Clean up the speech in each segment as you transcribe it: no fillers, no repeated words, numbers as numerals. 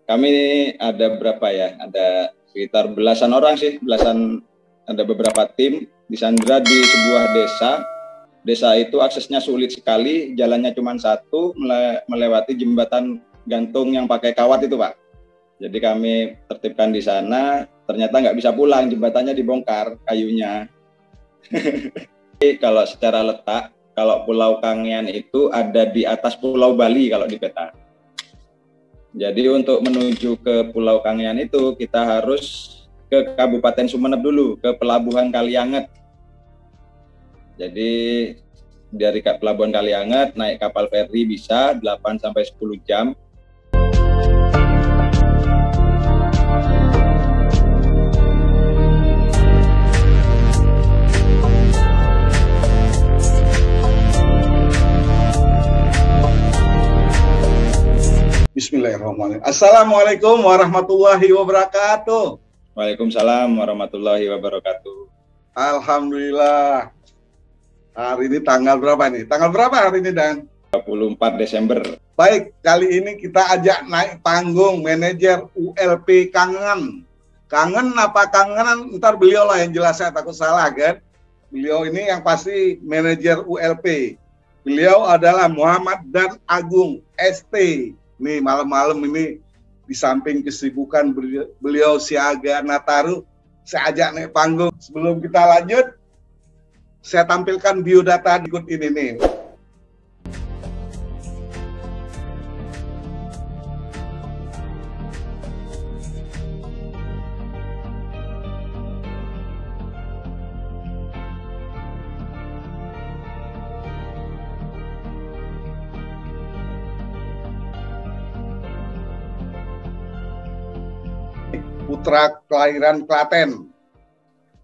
Kami ada berapa ya? Ada sekitar belasan orang sih, ada beberapa tim disandra di sebuah desa. Desa itu aksesnya sulit sekali, jalannya cuma satu, melewati jembatan gantung yang pakai kawat itu, Pak. Jadi kami tertibkan di sana, ternyata nggak bisa pulang, jembatannya dibongkar kayunya. Kalau secara letak, kalau Pulau Kangean itu ada di atas Pulau Bali kalau di peta. Jadi untuk menuju ke Pulau Kangean itu kita harus ke Kabupaten Sumeneb dulu, ke Pelabuhan Kalianget. Jadi dari Pelabuhan Kalianget naik kapal feri bisa 8-10 jam. Bismillahirrahmanirrahim. Assalamualaikum warahmatullahi wabarakatuh. Waalaikumsalam warahmatullahi wabarakatuh. Alhamdulillah. Hari ini tanggal berapa nih? Tanggal berapa hari ini, Dan? 24 Desember. Baik, kali ini kita ajak naik panggung manajer ULP Kangen. Kangen apa kangenan? Ntar beliau lah yang jelas, saya takut salah kan. Beliau ini yang pasti manajer ULP. Beliau adalah Muhammad Dan Agung ST. Nih malam-malam ini di samping kesibukan beliau siaga Nataru, saya ajak naik panggung. Sebelum kita lanjut, saya tampilkan biodata berikut ini nih. Putra kelahiran Klaten.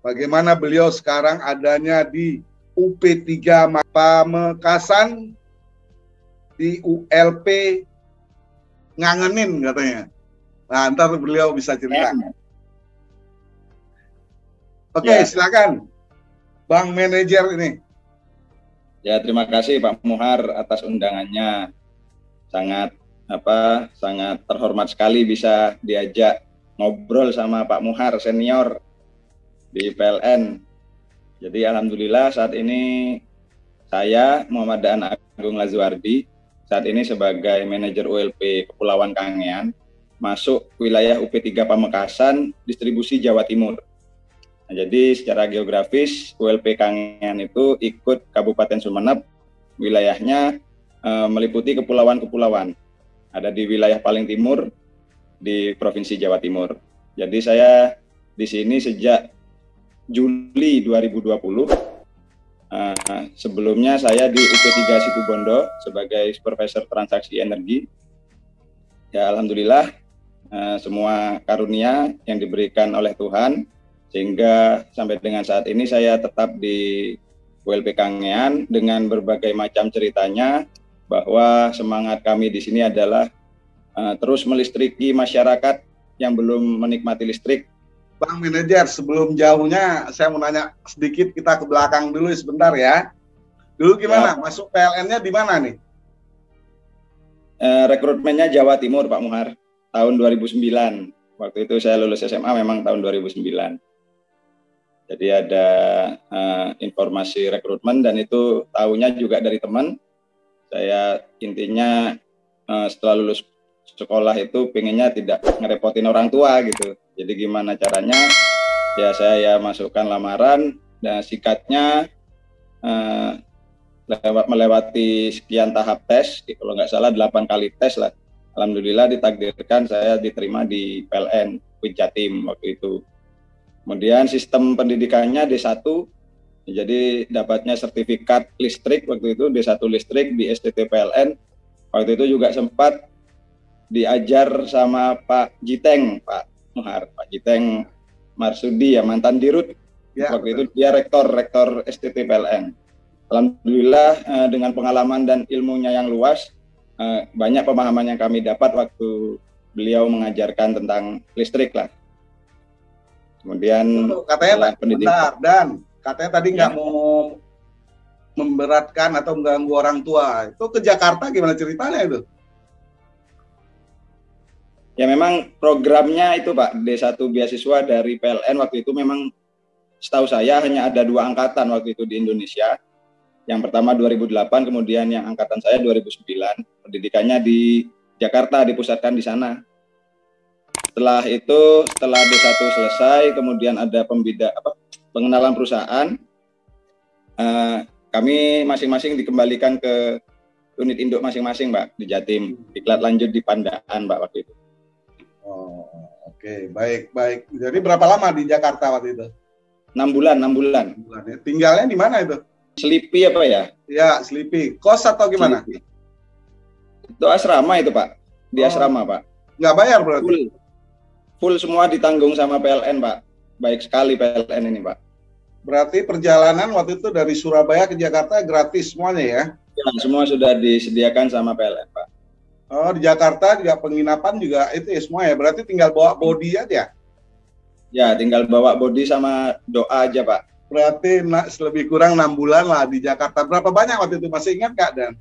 Bagaimana beliau sekarang adanya di UP3 Pamekasan, di ULP ngangenin katanya. Nah, ntar beliau bisa cerita. Oke, silakan Bang Manajer ini. Ya, terima kasih Pak Muhar atas undangannya. Sangat terhormat sekali bisa diajak ngobrol sama Pak Muhar senior di PLN. Jadi alhamdulillah saat ini saya Muhammad Dan Agung Lazuardi saat ini sebagai manajer ULP Kepulauan Kangean masuk wilayah UP3 Pamekasan distribusi Jawa Timur. Nah, jadi secara geografis ULP Kangean itu ikut Kabupaten Sumeneb, wilayahnya meliputi kepulauan-kepulauan. Ada di wilayah paling timur di Provinsi Jawa Timur. Jadi saya di sini sejak Juli 2020. Sebelumnya saya di UP3 Situbondo sebagai supervisor transaksi energi. Ya alhamdulillah semua karunia yang diberikan oleh Tuhan sehingga sampai dengan saat ini saya tetap di ULP Kangean dengan berbagai macam ceritanya, bahwa semangat kami di sini adalah terus melistriki masyarakat yang belum menikmati listrik. Bang Manajer, sebelum jauhnya saya mau nanya sedikit, kita ke belakang dulu sebentar ya. Dulu gimana? Ya. Masuk PLN-nya di mana nih? Rekrutmennya Jawa Timur, Pak Muhar, tahun 2009. Waktu itu saya lulus SMA memang tahun 2009. Jadi ada informasi rekrutmen dan itu tahunya juga dari teman. Saya intinya setelah lulus sekolah itu pengennya tidak ngerepotin orang tua gitu. Jadi gimana caranya? Ya saya masukkan lamaran dan sikatnya melewati sekian tahap tes, kalau nggak salah 8 kali tes lah. Alhamdulillah ditakdirkan saya diterima di PLN Jatim waktu itu. Kemudian sistem pendidikannya D1, jadi dapatnya sertifikat listrik waktu itu, D1 listrik di STT PLN. Waktu itu juga sempat diajar sama Pak Jiteng, Pak Muhar, Pak Jiteng Marsudi ya, mantan dirut. Ya, waktu itu dia rektor STT PLN. Alhamdulillah dengan pengalaman dan ilmunya yang luas, banyak pemahaman yang kami dapat waktu beliau mengajarkan tentang listrik lah. Kemudian katanya pendidikan dan katanya tadi nggak mau memberatkan atau mengganggu orang tua. Itu ke Jakarta gimana ceritanya itu? Ya memang programnya itu Pak, D1 beasiswa dari PLN waktu itu memang setahu saya hanya ada 2 angkatan waktu itu di Indonesia. Yang pertama 2008, kemudian yang angkatan saya 2009. Pendidikannya di Jakarta, dipusatkan di sana. Setelah itu, setelah D1 selesai, kemudian ada pengenalan perusahaan. Kami masing-masing dikembalikan ke unit induk masing-masing, Mbak, di Jatim. Diklat lanjut di Pandaan, Mbak, waktu itu. Oh, oke. Baik. Jadi berapa lama di Jakarta waktu itu? 6 bulan. 6 bulan. Tinggalnya di mana itu? Sleepy apa ya? Ya, Sleepy. Kos atau gimana? Sleepy. Itu asrama itu, Pak. Di asrama, Pak. Nggak bayar berarti? Full semua ditanggung sama PLN, Pak. Baik sekali PLN ini, Pak. Berarti perjalanan waktu itu dari Surabaya ke Jakarta gratis semuanya ya? Ya, semua sudah disediakan sama PLN, Pak. Oh, di Jakarta juga penginapan juga itu ya semua ya? Berarti tinggal bawa body aja? Ya, tinggal bawa body sama doa aja, Pak. Berarti lebih kurang 6 bulan lah di Jakarta. Berapa banyak waktu itu? Masih ingat Kak, Dan?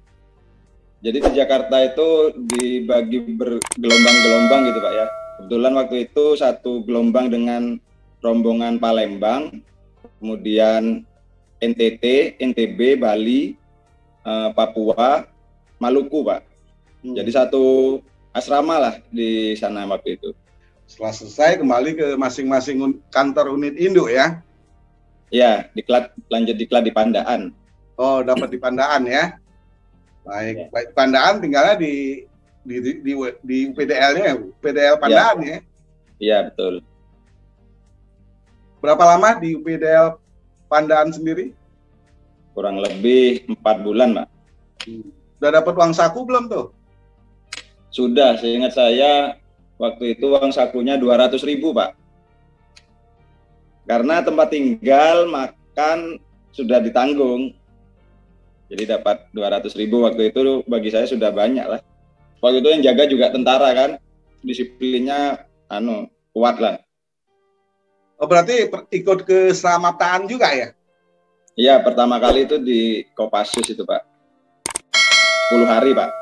Jadi di Jakarta itu dibagi bergelombang-gelombang gitu, Pak ya. Kebetulan waktu itu satu gelombang dengan rombongan Palembang, kemudian NTT, NTB, Bali, Papua, Maluku, Pak. Jadi satu asrama lah di sana waktu itu. Setelah selesai kembali ke masing-masing kantor unit induk ya? Ya, lanjut diklat di Pandaan. Oh, dapat di Pandaan ya? Baik. Pandaan tinggalnya di UPDL-nya, UPDL Pandaan ya? Iya, betul. Berapa lama di UPDL Pandaan sendiri? Kurang lebih 4 bulan, Pak. Udah dapat uang saku belum tuh? Sudah, seingat saya waktu itu uang sakunya 200.000, Pak. Karena tempat tinggal, makan sudah ditanggung. Jadi dapat 200.000 waktu itu bagi saya sudah banyak lah. Waktu itu yang jaga juga tentara kan, disiplinnya kuat lah. Oh, berarti ikut keselamatan juga ya? Iya, pertama kali itu di Kopassus itu, Pak. 10 hari, Pak.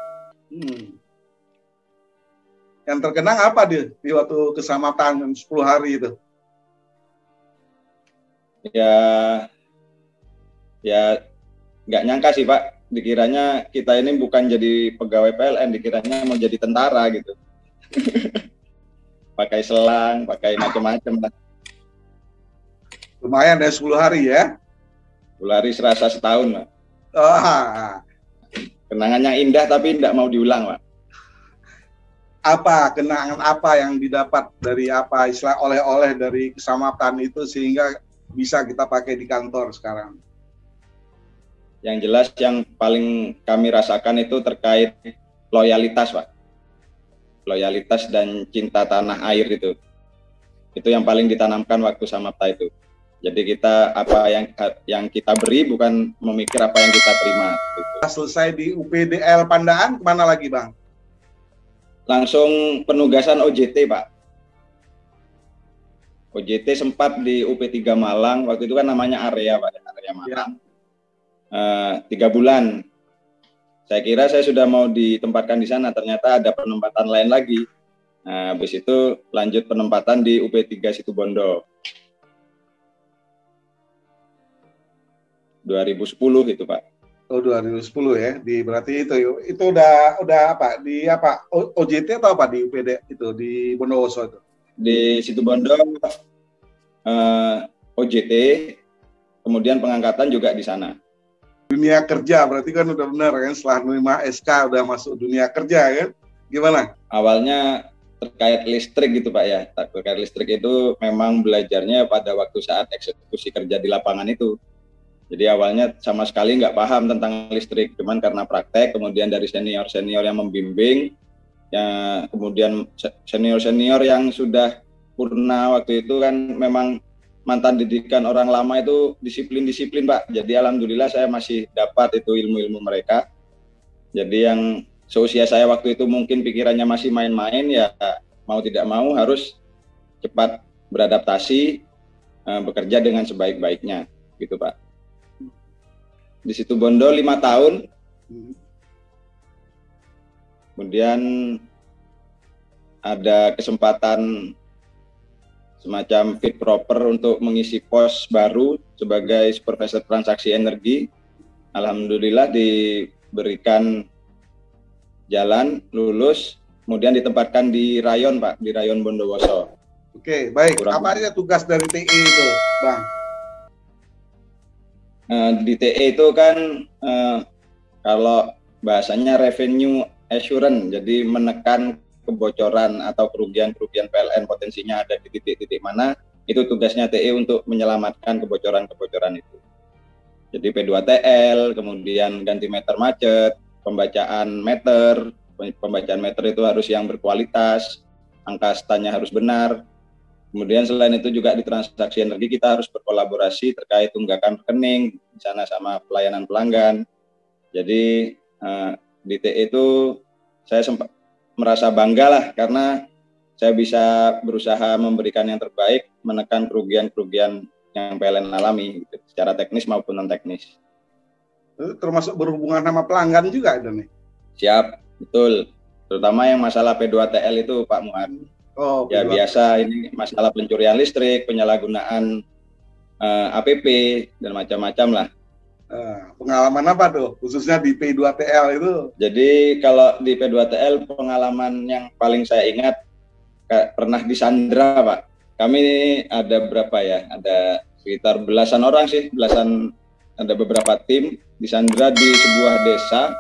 Yang terkenang apa di waktu keselamatan 10 hari itu? Ya nggak nyangka sih, Pak. Dikiranya kita ini bukan jadi pegawai PLN, dikiranya mau jadi tentara gitu. Pakai selang, pakai macam-macam lah. Lumayan ya 10 hari ya? 10 hari serasa setahun, Pak. Kenangannya indah tapi tidak mau diulang, Pak. Kenangan apa yang didapat dari istilah oleh-oleh dari keselamatan itu sehingga bisa kita pakai di kantor sekarang? Yang jelas yang paling kami rasakan itu terkait loyalitas, Pak. Loyalitas dan cinta tanah air itu. Itu yang paling ditanamkan waktu Samapta itu. Jadi kita apa yang kita beri bukan memikir apa yang kita terima. Gitu. Selesai di UPDL Pandaan, kemana lagi, Bang? Langsung penugasan OJT, Pak. OJT sempat di UP3 Malang, waktu itu kan namanya area, Pak, area Malang. Ya. 3 bulan. Saya kira saya sudah mau ditempatkan di sana, ternyata ada penempatan lain lagi. Nah, habis itu lanjut penempatan di UP3 Situbondo. 2010 itu, Pak. Oh, 2010 ya. Berarti itu udah apa? Di apa? OJT atau apa di UPD itu di Bondowoso itu? Di Situbondo OJT, kemudian pengangkatan juga di sana. Dunia kerja berarti kan udah benar kan, setelah menerima SK udah masuk dunia kerja kan? Gimana? Awalnya terkait listrik gitu, Pak ya. Terkait listrik itu memang belajarnya pada waktu saat eksekusi kerja di lapangan itu. Jadi awalnya sama sekali nggak paham tentang listrik, cuman karena praktek, kemudian dari senior-senior yang membimbing, ya, kemudian senior-senior yang sudah purna waktu itu kan memang mantan didikan orang lama itu disiplin-disiplin, Pak. Jadi alhamdulillah saya masih dapat itu ilmu-ilmu mereka. Jadi yang seusia saya waktu itu mungkin pikirannya masih main-main, ya mau tidak mau harus cepat beradaptasi, bekerja dengan sebaik-baiknya, gitu, Pak. Di Situbondo 5 tahun, kemudian ada kesempatan semacam fit proper untuk mengisi pos baru sebagai supervisor transaksi energi. Alhamdulillah diberikan jalan, lulus, kemudian ditempatkan di rayon, Pak, di rayon Bondowoso. Oke, baik. Apa aja tugas dari TE itu, Bang? Di TE itu kan kalau bahasanya revenue assurance, jadi menekan kebocoran atau kerugian-kerugian PLN potensinya ada di titik-titik mana, itu tugasnya TE untuk menyelamatkan kebocoran-kebocoran itu. Jadi P2TL, kemudian ganti meter macet, pembacaan meter itu harus yang berkualitas, angka stanya harus benar. Kemudian selain itu juga di transaksi energi kita harus berkolaborasi terkait tunggakan rekening di sana sama pelayanan pelanggan. Jadi di TE itu saya sempat merasa bangga lah karena saya bisa berusaha memberikan yang terbaik, menekan kerugian-kerugian yang PLN alami gitu, secara teknis maupun non teknis. Termasuk berhubungan sama pelanggan juga itu nih. Siap, betul. Terutama yang masalah P2TL itu Pak Muar. Oh, ya biasa ini masalah pencurian listrik, penyalahgunaan APP dan macam-macam lah. Pengalaman apa tuh khususnya di P2TL itu? Jadi kalau di P2TL pengalaman yang paling saya ingat pernah disandra, Pak. Kami ada berapa ya? Ada sekitar belasan orang sih, ada beberapa tim disandra di sebuah desa.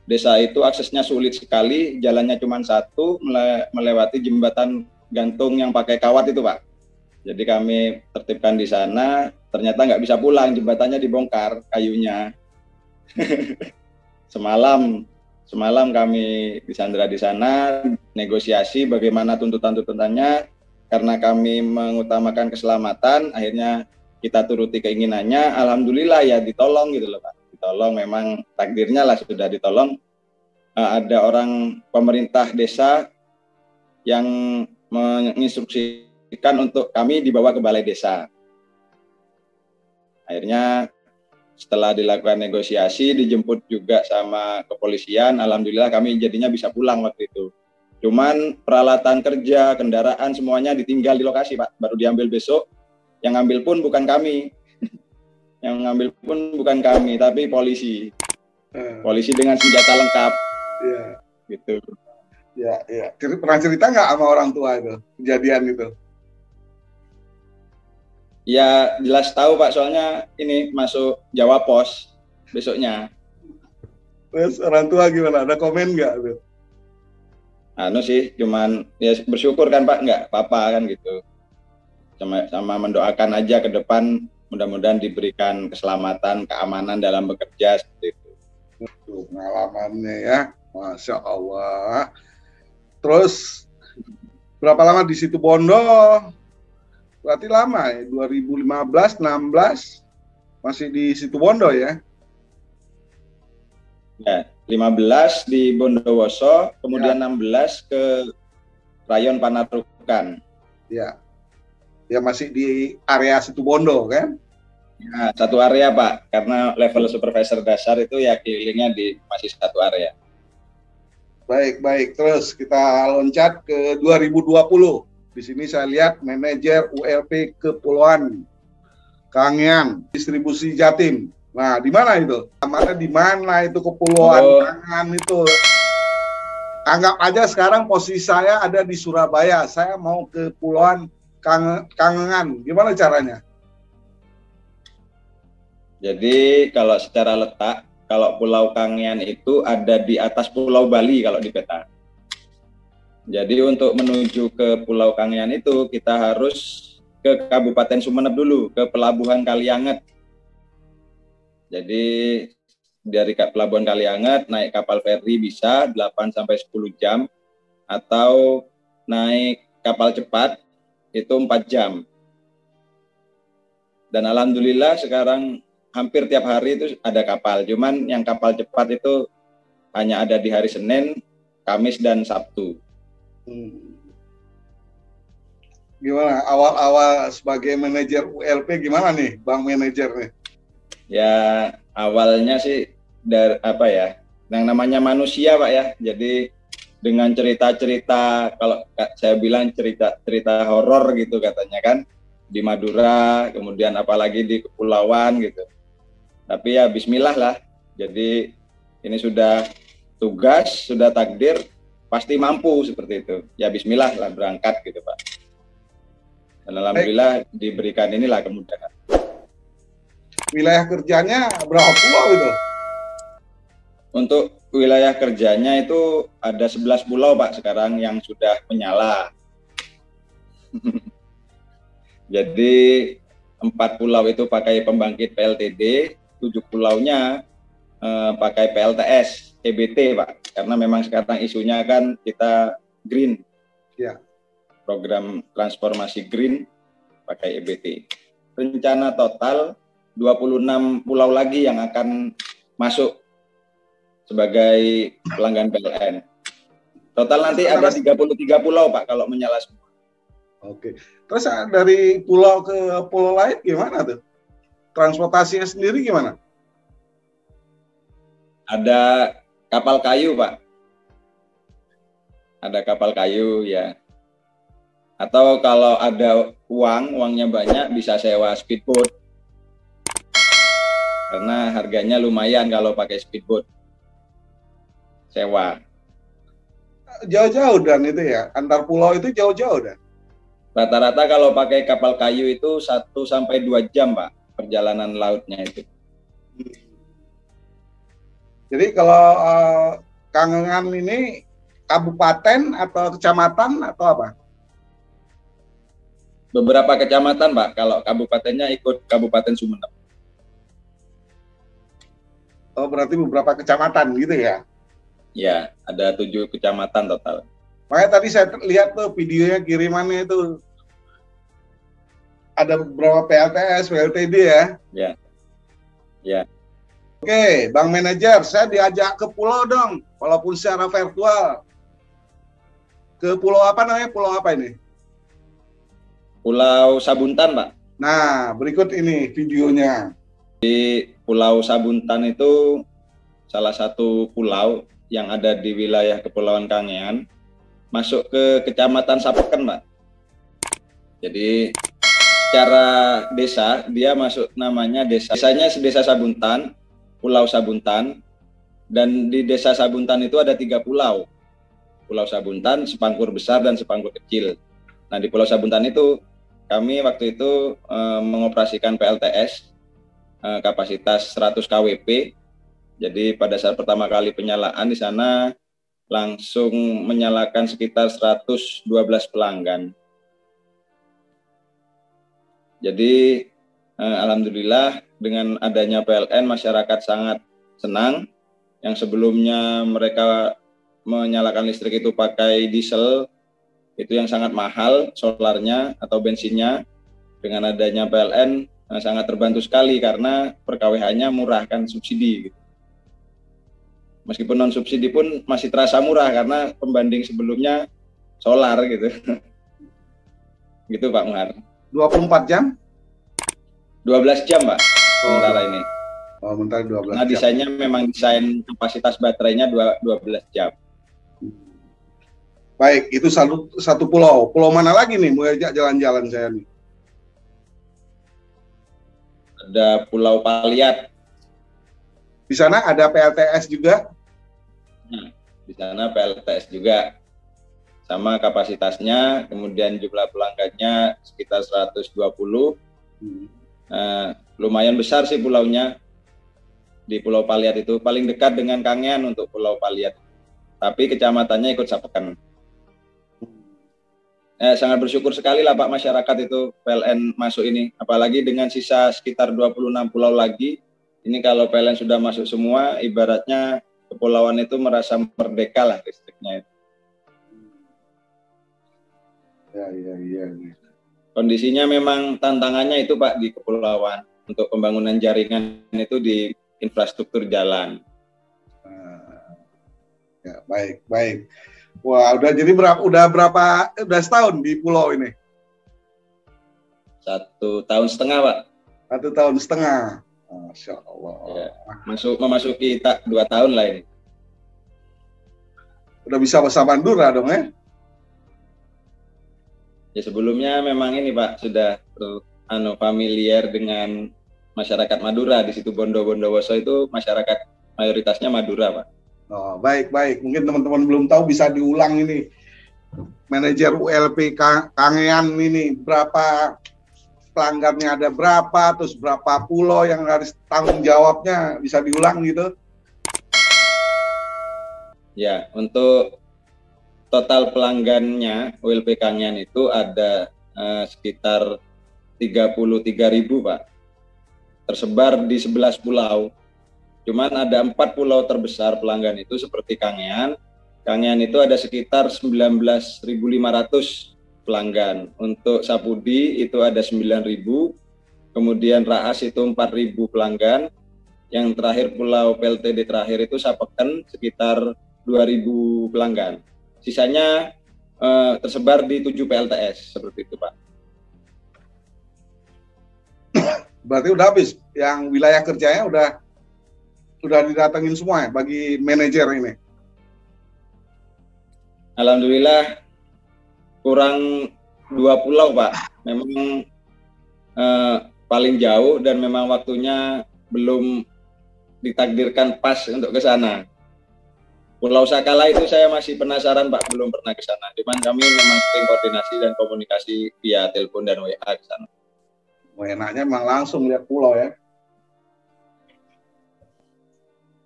Desa itu aksesnya sulit sekali, jalannya cuma satu, melewati jembatan gantung yang pakai kawat itu, Pak. Jadi kami tertibkan di sana, ternyata nggak bisa pulang, jembatannya dibongkar kayunya. Semalam kami disandra di sana, negosiasi bagaimana tuntutan-tuntutannya, karena kami mengutamakan keselamatan, akhirnya kita turuti keinginannya, alhamdulillah ya ditolong gitu loh Pak. Ditolong, memang takdirnya lah sudah ditolong. Ada orang pemerintah desa yang menginstruksikan untuk kami dibawa ke balai desa. Akhirnya setelah dilakukan negosiasi, dijemput juga sama kepolisian, alhamdulillah kami jadinya bisa pulang waktu itu. Cuman peralatan kerja, kendaraan semuanya ditinggal di lokasi Pak, baru diambil besok. Yang ngambil pun bukan kami. Yang ngambil pun bukan kami, tapi polisi. Polisi dengan senjata lengkap. Iya. Gitu. Ya, ya. Pernah cerita nggak sama orang tua itu kejadian itu? Ya jelas tahu Pak, soalnya ini masuk Jawa Pos besoknya. Terus orang tua gimana? Ada komen nggak? Anu sih, cuman ya bersyukur kan Pak, nggak apa-apa kan gitu. Sama mendoakan aja ke depan, mudah-mudahan diberikan keselamatan, keamanan dalam bekerja seperti itu. Pengalamannya ya, Masya Allah. Terus berapa lama di situ Bondo? Berarti lama ya, 2015, 16 masih di situ Bondo ya? Ya, 15 di Bondowoso, kemudian ya. 16 ke Rayon Panarukan. Ya. Ya masih di area situ Bondo kan? Ya, satu area Pak, karena level supervisor dasar itu ya kelilingnya masih satu area. Baik. Terus kita loncat ke 2020. Di sini saya lihat manajer ULP Kepulauan Kangean, distribusi Jatim. Nah, di mana itu? Di mana itu Kepulauan Kangean itu? Anggap aja sekarang posisi saya ada di Surabaya. Saya mau ke Kepulauan Kangean. Gimana caranya? Jadi kalau secara letak, kalau Pulau Kangean itu ada di atas Pulau Bali kalau di peta. Jadi untuk menuju ke Pulau Kangean itu kita harus ke Kabupaten Sumeneb dulu, ke Pelabuhan Kalianget. Jadi dari Pelabuhan Kalianget naik kapal feri bisa 8-10 jam, atau naik kapal cepat itu 4 jam. Dan alhamdulillah sekarang hampir tiap hari itu ada kapal, cuman yang kapal cepat itu hanya ada di hari Senin, Kamis, dan Sabtu. Gimana awal-awal sebagai manajer ULP gimana nih Bang manajer nih? Ya awalnya sih dari yang namanya manusia Pak ya, jadi dengan cerita-cerita, kalau saya bilang cerita-cerita horor gitu katanya kan, di Madura, kemudian apalagi di kepulauan gitu. Tapi ya bismillah lah, jadi ini sudah tugas, sudah takdir, pasti mampu seperti itu. Ya bismillah lah berangkat gitu Pak. Dan alhamdulillah diberikan inilah kemudahan. Wilayah kerjanya berapa pulau itu? Untuk wilayah kerjanya itu ada 11 pulau Pak sekarang yang sudah menyala. Jadi 4 pulau itu pakai pembangkit PLTD, 7 pulaunya pakai PLTS, EBT Pak. Karena memang sekarang isunya kan kita green. Ya. Program transformasi green pakai EBT. Rencana total 26 pulau lagi yang akan masuk sebagai pelanggan PLN. Total nanti ada 33 pulau Pak kalau menyala semua. Oke. Terus dari pulau ke pulau lain gimana tuh? Transportasinya sendiri gimana? Ada kapal kayu Pak. Ada kapal kayu ya. Atau kalau ada uangnya banyak bisa sewa speedboat. Karena harganya lumayan kalau pakai speedboat. Sewa. Jauh-jauh dan itu ya, antar pulau itu jauh-jauh dan. Rata-rata kalau pakai kapal kayu itu 1 sampai 2 jam Pak perjalanan lautnya itu. Jadi kalau Kangengan ini kabupaten atau kecamatan atau apa? Beberapa kecamatan Pak, kalau kabupatennya ikut Kabupaten Sumeneb. Oh berarti beberapa kecamatan gitu ya? Ya, ada 7 kecamatan total. Makanya tadi saya lihat tuh videonya kirimannya itu ada beberapa PLTS, PLTD ya? Ya, ya. Oke, Bang Manajer, saya diajak ke pulau dong, walaupun secara virtual. Ke pulau apa namanya? Pulau apa ini? Pulau Sabuntan Pak. Nah, berikut ini videonya. Di Pulau Sabuntan itu salah satu pulau yang ada di wilayah Kepulauan Kangean, masuk ke Kecamatan Sapeken Pak. Jadi secara desa dia masuk namanya desanya Desa Sabuntan, Pulau Sabuntan, dan di Desa Sabuntan itu ada 3 pulau. Pulau Sabuntan, Sepangkur Besar, dan Sepangkur Kecil. Nah di Pulau Sabuntan itu kami waktu itu mengoperasikan PLTS kapasitas 100 kWp. Jadi pada saat pertama kali penyalaan di sana langsung menyalakan sekitar 112 pelanggan. Jadi alhamdulillah dengan adanya PLN masyarakat sangat senang. Yang sebelumnya mereka menyalakan listrik itu pakai diesel, itu yang sangat mahal solarnya atau bensinnya. Dengan adanya PLN sangat terbantu sekali karena per kWh-nya murah kan, subsidi gitu. Meskipun non subsidi pun masih terasa murah karena pembanding sebelumnya solar gitu. Gitu Pak Muhar. 24 jam? 12 jam Pak, sementara ini. Oh, bentar 12 nah, jam. desainnya memang desain kapasitas baterainya 12 jam. Baik, itu satu pulau. Pulau mana lagi nih mau ajak jalan-jalan saya nih? Ada Pulau Paliat. Di sana ada PLTS juga? Nah, di sana PLTS juga. Sama kapasitasnya, kemudian jumlah pelanggannya sekitar 120. Lumayan besar sih pulaunya. Di Pulau Paliat itu paling dekat dengan Kangean untuk Pulau Paliat. Tapi kecamatannya ikut Sapeken. Sangat bersyukur sekali lah Pak masyarakat itu PLN masuk ini. Apalagi dengan sisa sekitar 26 pulau lagi. Ini kalau PLN sudah masuk semua, ibaratnya kepulauan itu merasa merdeka lah listriknya. Ya. Kondisinya memang tantangannya itu Pak di kepulauan. Untuk pembangunan jaringan itu di infrastruktur jalan. Ya, baik. Wah, udah berapa setahun di pulau ini? 1,5 tahun Pak. 1,5 tahun. Masya Allah. Ya, memasuki 2 tahun lah ini. Udah bisa bahasa Madura dong ya? Ya sebelumnya memang ini Pak sudah familiar dengan masyarakat Madura. Di situ Bondowoso itu masyarakat mayoritasnya Madura Pak. Oh, baik. Mungkin teman-teman belum tahu, bisa diulang ini. Manajer ULP Kangean ini, berapa pelanggannya, ada berapa, terus berapa pulau yang harus tanggung jawabnya, bisa diulang gitu? Ya, untuk total pelanggannya ULP Kangean itu ada sekitar 33.000 Pak. Tersebar di 11 pulau. Cuman ada 4 pulau terbesar pelanggan itu seperti Kangean. Kangean itu ada sekitar 19.500 pelanggan. Untuk Sapudi itu ada 9.000. Kemudian Raas itu 4.000 pelanggan. Yang terakhir pulau PLTD terakhir itu Sapeken sekitar 2.000 pelanggan. Sisanya tersebar di 7 PLTS seperti itu Pak. Berarti udah habis, yang wilayah kerjanya udah didatengin semua ya bagi manajer ini? Alhamdulillah kurang 2 pulau Pak. Memang paling jauh dan memang waktunya belum ditakdirkan pas untuk ke sana. Pulau Sakala itu saya masih penasaran Pak, belum pernah ke sana. Cuman kami memang sering koordinasi dan komunikasi via telepon dan WA ke sana. Enaknya memang langsung lihat pulau ya?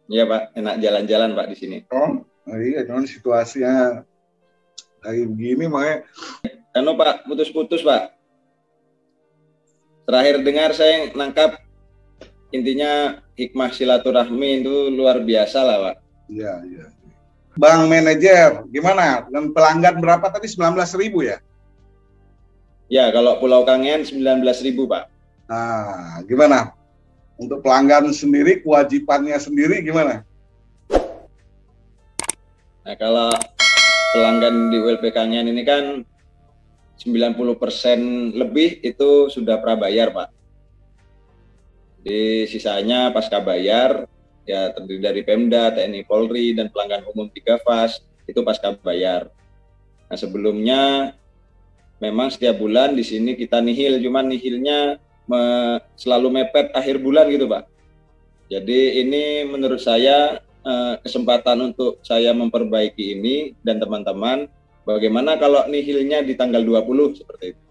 Iya Pak, enak jalan-jalan Pak di sini. Oh, iya, cuman situasinya kayak begini makanya. Pak, putus-putus Pak. Terakhir dengar saya nangkap intinya hikmah silaturahmi itu luar biasa lah Pak. Iya. Bang manajer, gimana? Dan pelanggan berapa tadi? 19.000 ya? Ya, kalau Pulau Kangean 19.000 Pak. Nah, gimana? Untuk pelanggan sendiri, kewajibannya sendiri gimana? Nah, kalau pelanggan di ULP Kangean ini kan 90% lebih itu sudah prabayar Pak. Di sisanya pasca bayar, ya terdiri dari Pemda, TNI Polri, dan pelanggan umum 3 fas, itu pasca bayar. Nah sebelumnya memang setiap bulan di sini kita nihil, cuman nihilnya selalu mepet akhir bulan gitu Pak. Jadi ini menurut saya kesempatan untuk saya memperbaiki ini dan teman-teman, bagaimana kalau nihilnya di tanggal 20 seperti itu.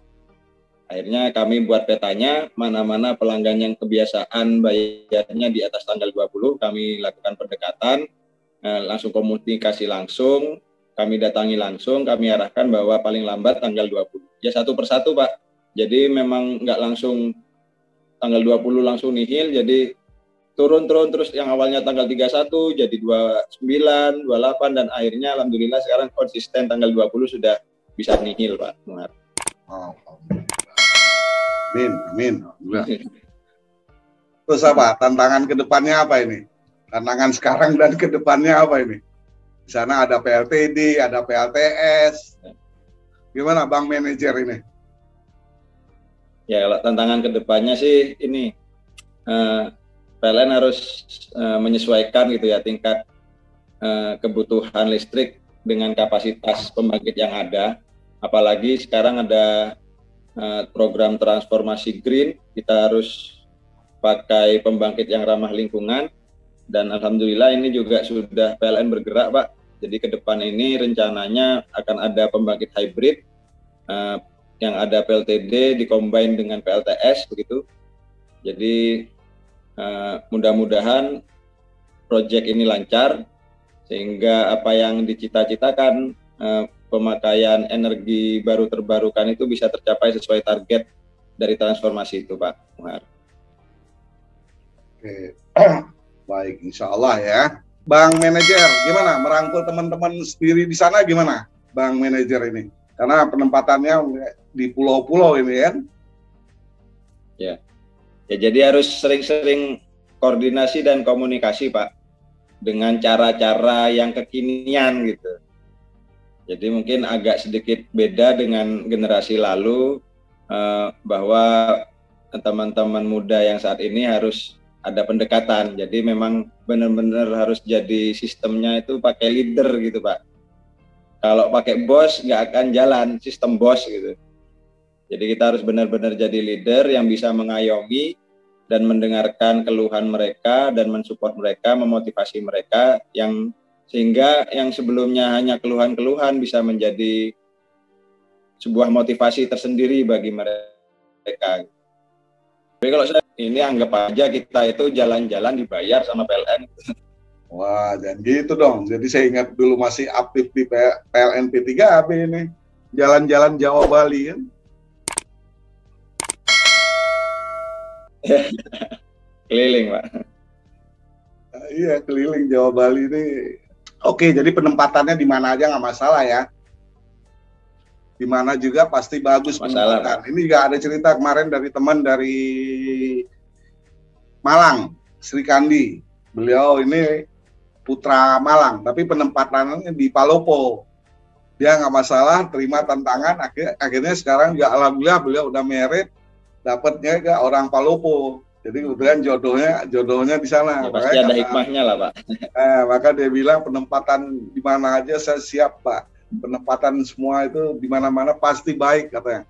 Akhirnya kami buat petanya, mana-mana pelanggan yang kebiasaan bayarnya di atas tanggal 20, kami lakukan pendekatan, langsung komunikasi langsung, kami datangi langsung, kami arahkan bahwa paling lambat tanggal 20. Ya satu persatu Pak, jadi memang nggak langsung tanggal 20 langsung nihil, jadi turun terus yang awalnya tanggal 31 jadi 29, 28, dan akhirnya alhamdulillah sekarang konsisten tanggal 20 sudah bisa nihil Pak. Oh, amin. Terus apa? Tantangan ke depannya apa ini? Tantangan sekarang dan ke depannya apa ini? Di sana ada PLTD, ada PLTS. Gimana Bang manajer ini? Ya, kalau tantangan ke depannya sih ini PLN harus menyesuaikan gitu ya tingkat kebutuhan listrik dengan kapasitas pembangkit yang ada. Apalagi sekarang ada program transformasi green, kita harus pakai pembangkit yang ramah lingkungan, dan alhamdulillah ini juga sudah PLN bergerak Pak. Jadi ke depan ini rencananya akan ada pembangkit hybrid yang ada PLTD dikombin dengan PLTS begitu. Jadi mudah-mudahan proyek ini lancar sehingga apa yang dicita-citakan pemakaian energi baru terbarukan itu bisa tercapai sesuai target dari transformasi itu Pak Muhar. Oke, baik, insya Allah ya. Bang manajer, gimana merangkul teman-teman sendiri di sana gimana Bang manajer ini? Karena penempatannya di pulau-pulau ini kan? Ya, jadi harus sering-sering koordinasi dan komunikasi Pak dengan cara-cara yang kekinian gitu. Jadi mungkin agak sedikit beda dengan generasi lalu, bahwa teman-teman muda yang saat ini harus ada pendekatan. Jadi memang benar-benar harus jadi sistemnya itu pakai leader gitu Pak. Kalau pakai bos nggak akan jalan sistem bos gitu. Jadi kita harus benar-benar jadi leader yang bisa mengayomi dan mendengarkan keluhan mereka dan mensupport mereka, memotivasi mereka, yang sehingga yang sebelumnya hanya keluhan-keluhan bisa menjadi sebuah motivasi tersendiri bagi mereka. Jadi kalau ini anggap aja kita itu jalan-jalan dibayar sama PLN. Wah, dan gitu dong. Jadi saya ingat dulu masih aktif di PLN P3AP ini. Jalan-jalan Jawa Bali kan. Keliling, Pak. Nah, iya, keliling Jawa Bali ini. Oke, jadi penempatannya di mana aja nggak masalah ya. Di mana juga pasti bagus penempatan. Ini juga ada cerita kemarin dari teman dari Malang, Sri Kandi. Beliau ini putra Malang, tapi penempatannya di Palopo. Dia nggak masalah, terima tantangan. Akhirnya sekarang juga alhamdulillah beliau udah married, dapatnya ke orang Palopo. Jadi kebetulan jodohnya di sana. Ya, pasti ada hikmahnya lah, Pak. Maka dia bilang penempatan di mana aja saya siap, Pak. Penempatan semua itu di mana-mana pasti baik katanya.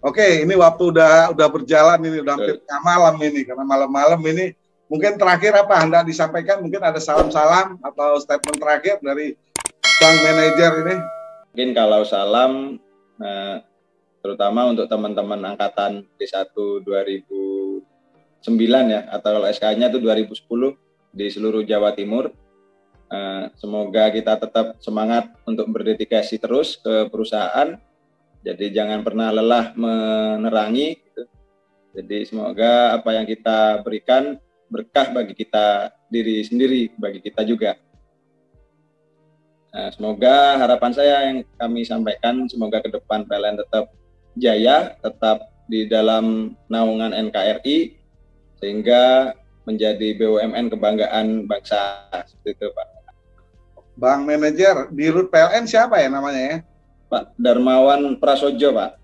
Oke, ini waktu udah berjalan ini, udah hampir malam ini, karena malam-malam ini mungkin terakhir apa Anda disampaikan, mungkin ada salam-salam atau statement terakhir dari Bang Manajer ini. Mungkin kalau salam terutama untuk teman-teman angkatan D1 2009 ya, atau kalau SK-nya itu 2010 di seluruh Jawa Timur. Semoga kita tetap semangat untuk berdedikasi terus ke perusahaan. Jadi jangan pernah lelah menerangi gitu. Jadi semoga apa yang kita berikan berkah bagi kita diri sendiri, bagi kita juga. Semoga harapan saya yang kami sampaikan, semoga ke depan PLN tetap jaya, tetap di dalam naungan NKRI, sehingga menjadi BUMN kebanggaan bangsa. Seperti itu, Pak. Bang Manajer, di Rut PLN siapa ya namanya ya? Pak Darmawan Prasojo, Pak.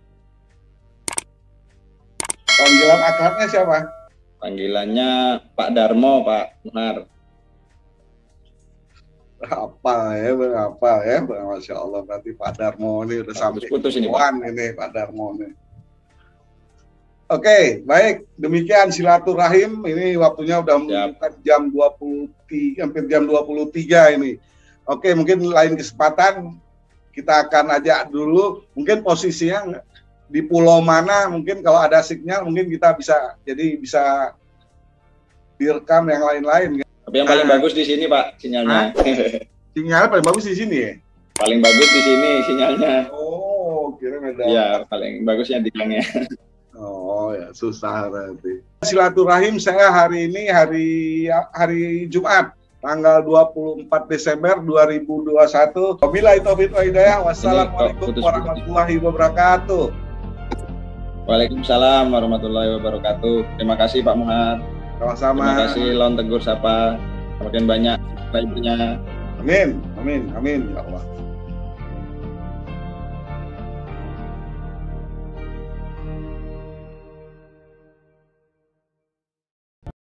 Panggilan akrabnya siapa? Panggilannya Pak Darmo, Pak Muhar. Apa ya, Masya Allah, berarti Pak Darmo ini udah sampai putus ini, Pak. Ini Pak Darmo ini. Oke, baik, demikian silaturahim. Ini waktunya udah menunjukkan jam 23, hampir jam 23 ini. Oke, mungkin lain kesempatan kita akan ajak dulu, mungkin posisinya di pulau mana, mungkin kalau ada sinyal mungkin kita bisa direkam yang lain-lain. Tapi yang paling bagus di sini, Pak, sinyalnya. Sinyalnya paling bagus di sini ya? Paling bagus di sini sinyalnya. Oh, kira beda. Iya, paling bagusnya di Kangnya. Oh ya, susah berarti. Silaturahim saya hari ini hari Jumat tanggal 24 Desember 2021. Wabillahi taufiq wal hidayah. Wassalamualaikum warahmatullahi wabarakatuh. Waalaikumsalam warahmatullahi wabarakatuh. Terima kasih Pak Muhar. Sama-sama. Terima kasih Lon Tegur Sapa. Semakin banyak subscribernya. Amin, amin, amin ya Allah.